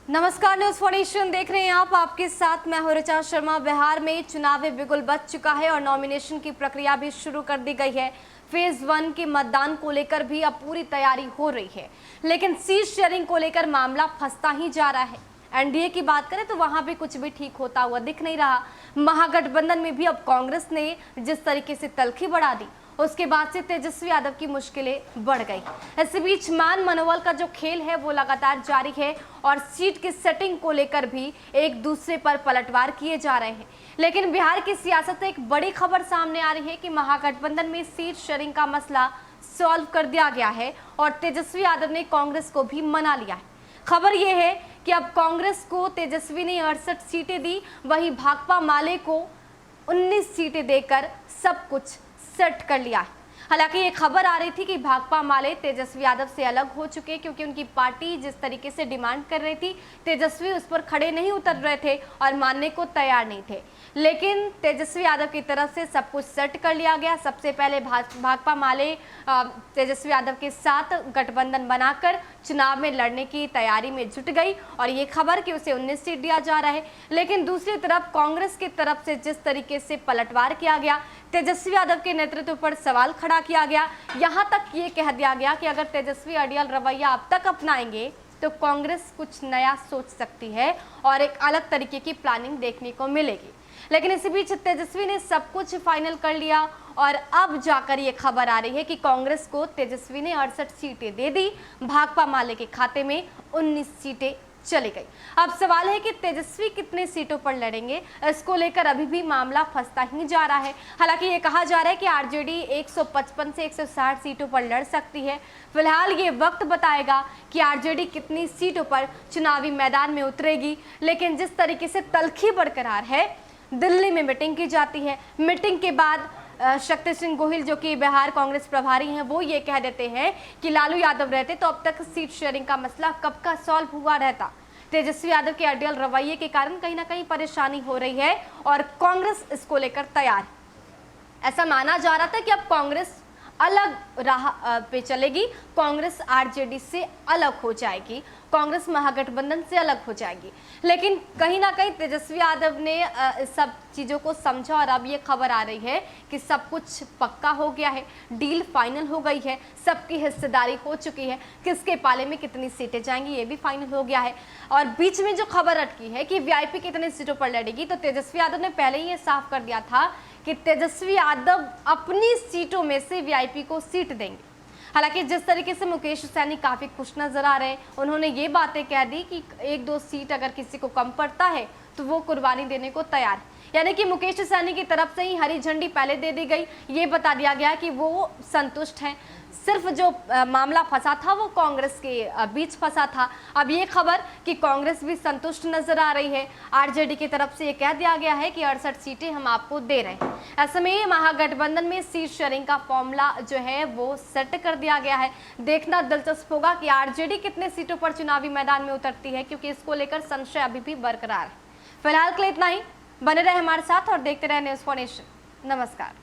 नमस्कार, news for nation देख रहे हैं आप। आपके साथ मैं हूं ऋचा शर्मा। बिहार में चुनावी बिगुल बज चुका है और नॉमिनेशन की प्रक्रिया भी शुरू कर दी गई है। फेज 1 के मतदान को लेकर भी अब पूरी तैयारी हो रही है, लेकिन सीट शेयरिंग को लेकर मामला फंसता ही जा रहा है। एनडीए की बात करें तो वहां भी कुछ भी ठीक होता हुआ दिख नहीं रहा। महागठबंधन में भी अब कांग्रेस ने जिस तरीके से तल्खी बढ़ा दी, उसके बाद से तेजस्वी यादव की मुश्किलें बढ़ गई। इसी बीच मान मनोबल का जो खेल है वो लगातार जारी है और सीट की सेटिंग को लेकर भी एक दूसरे पर पलटवार किए जा रहे हैं। लेकिन बिहार की सियासत से एक बड़ी खबर सामने आ रही है कि महागठबंधन में सीट शेयरिंग का मसला सॉल्व कर दिया गया है और तेजस्वी यादव ने कांग्रेस को भी मना लिया है। खबर यह है कि अब कांग्रेस को तेजस्वी ने 68 सीटें दी, वहीं भाकपा माले को 19 सीटें देकर सब कुछ सेट कर लिया है। हालांकि ये खबर आ रही थी कि भाकपा माले तेजस्वी यादव से अलग हो चुके, क्योंकि उनकी पार्टी जिस तरीके से डिमांड कर रही थी तेजस्वी उस पर खड़े नहीं उतर रहे थे और मानने को तैयार नहीं थे। लेकिन तेजस्वी यादव की तरफ से सब कुछ सेट कर लिया गया। सबसे पहले भाकपा माले तेजस्वी यादव के साथ गठबंधन बनाकर चुनाव में लड़ने की तैयारी में जुट गई और ये खबर कि उसे 19 सीट दिया जा रहा है। लेकिन दूसरी तरफ कांग्रेस की तरफ से जिस तरीके से पलटवार किया गया, तेजस्वी यादव के नेतृत्व पर सवाल खड़ा किया गया। यहां तक ये कह दिया गया कि अगर तेजस्वी अड़ियल रवैया अब तक अपनाएंगे तो कांग्रेस कुछ नया सोच सकती है और एक अलग तरीके की प्लानिंग देखने को मिलेगी। लेकिन इसी बीच तेजस्वी ने सब कुछ फाइनल कर लिया और अब जाकर ये खबर आ रही है कि कांग्रेस को तेजस्वी ने 68 सीटें दे दी, भाकपा माले के खाते में 19 सीटें चली गई। अब सवाल है कि तेजस्वी कितने सीटों पर लड़ेंगे, इसको लेकर अभी भी मामला फंसता ही जा रहा है। हालांकि ये कहा जा रहा है कि आरजेडी 155 से 160 सीटों पर लड़ सकती है। फिलहाल ये वक्त बताएगा कि आरजेडी कितनी सीटों पर चुनावी मैदान में उतरेगी। लेकिन जिस तरीके से तल्खी बरकरार है, दिल्ली में मीटिंग की जाती है, मीटिंग के बाद शक्ति सिंह गोहिल जो कि बिहार कांग्रेस प्रभारी हैं, वो ये कह देते हैं कि लालू यादव रहते तो अब तक सीट शेयरिंग का मसला कब का सॉल्व हुआ रहता। तेजस्वी यादव के अड़ियल रवैये के कारण कहीं ना कहीं परेशानी हो रही है और कांग्रेस इसको लेकर तैयार है। ऐसा माना जा रहा था कि अब कांग्रेस अलग राह पे चलेगी, कांग्रेस आरजेडी से अलग हो जाएगी, कांग्रेस महागठबंधन से अलग हो जाएगी। लेकिन कहीं ना कहीं तेजस्वी यादव ने सब चीज़ों को समझा और अब ये खबर आ रही है कि सब कुछ पक्का हो गया है, डील फाइनल हो गई है, सबकी हिस्सेदारी हो चुकी है, किसके पाले में कितनी सीटें जाएंगी ये भी फाइनल हो गया है। और बीच में जो खबर अटकी है कि वीआईपी कितनी सीटों पर लड़ेगी, तो तेजस्वी यादव ने पहले ही ये साफ कर दिया था कि तेजस्वी यादव अपनी सीटों में से वीआईपी को सीट देंगे। हालांकि जिस तरीके से मुकेश सैनी काफ़ी खुश नजर आ रहे हैं, उन्होंने ये बातें कह दी कि 1-2 सीट अगर किसी को कम पड़ता है तो वो कुर्बानी देने को तैयार है। यानी कि मुकेश सैनी की तरफ से ही हरी झंडी पहले दे दी गई, ये बता दिया गया कि वो संतुष्ट हैं। सिर्फ जो मामला फंसा था वो कांग्रेस के बीच फंसा था। अब ये खबर कि कांग्रेस भी संतुष्ट नजर आ रही है। आरजेडी की तरफ से ये कह दिया गया है कि 68 सीटें हम आपको दे रहे हैं। ऐसे में महागठबंधन में सीट शेयरिंग का फॉर्मूला जो है वो सेट कर दिया गया है। देखना दिलचस्प होगा कि आरजेडी कितने सीटों पर चुनावी मैदान में उतरती है, क्योंकि इसको लेकर संशय अभी भी बरकरार है। फिलहाल के लिए इतना ही। बने रहे हमारे साथ और देखते रहे न्यूज फॉर्नेशन। नमस्कार।